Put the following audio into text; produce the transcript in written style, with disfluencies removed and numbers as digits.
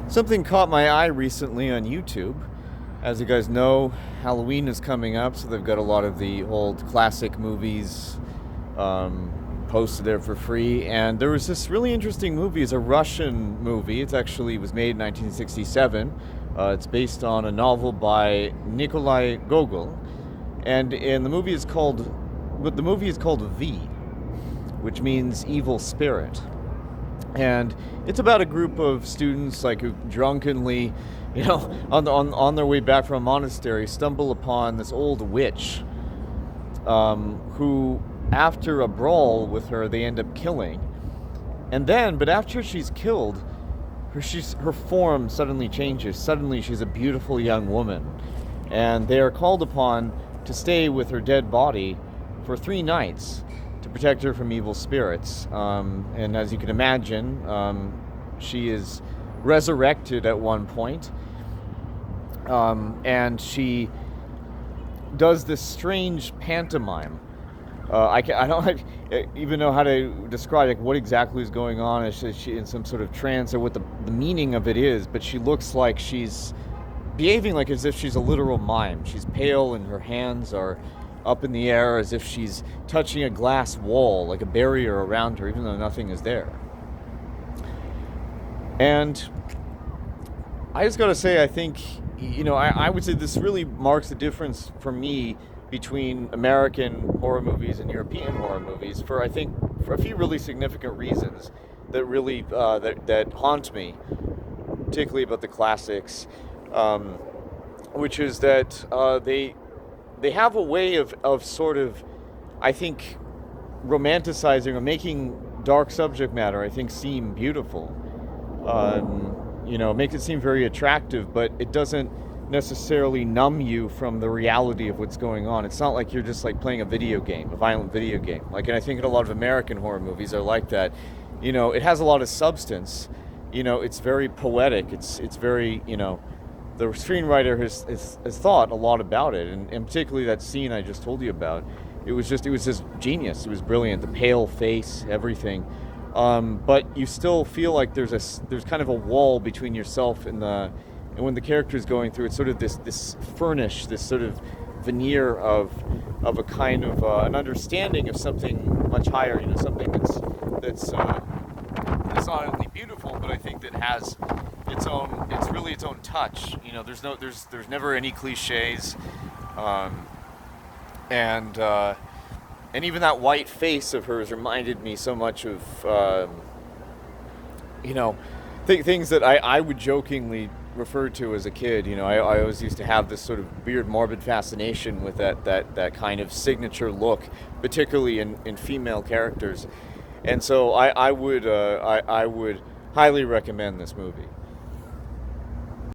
Something caught my eye recently on YouTube. As you guys know, Halloween is coming up, so they've got a lot of the old classic movies posted there for free. And there was this really interesting movie. It's a Russian movie. It was made in 1967. It's based on a novel by Nikolai Gogol, and the movie is called V, which means evil spirit. And it's about a group of students like who drunkenly, on their way back from a monastery, stumble upon this old witch, who, after a brawl with her, they end up killing. But after she's killed, her form suddenly changes. Suddenly, she's a beautiful young woman, and they are called upon to stay with her dead body for 3 nights to protect her from evil spirits. And as you can imagine, she is resurrected at one point, and she does this strange pantomime. I don't even know how to describe what exactly is going on. Is she in some sort of trance, or what the meaning of it is? But she looks like she's behaving like as if she's a literal mime. She's pale, and her hands are up in the air as if she's touching a glass wall, like a barrier around her, even though nothing is there. And I just gotta say, I think, I would say this really marks the difference for me between American horror movies and European horror movies for a few really significant reasons that really that haunt me, particularly about the classics, which is that they have a way of sort of, I think, romanticizing or making dark subject matter, I think, seem beautiful. It makes it seem very attractive, but it doesn't necessarily numb you from the reality of what's going on. It's not like you're just like playing a violent video game. And I think in a lot of American horror movies are like that. It has a lot of substance. It's very poetic. It's very, the screenwriter has thought a lot about it, and particularly that scene I just told you about. It was just genius. It was brilliant. The pale face, everything. But you still feel like there's kind of a wall between yourself and when the character is going through. It's sort of this furnish, this sort of veneer of a kind of an understanding of something much higher. Something that's not only beautiful, but I think that has it's really its own touch. There's never any cliches, and even that white face of hers reminded me so much of things that I would jokingly refer to as a kid. I always used to have this sort of weird morbid fascination with that kind of signature look, particularly in female characters. And so I would highly recommend this movie.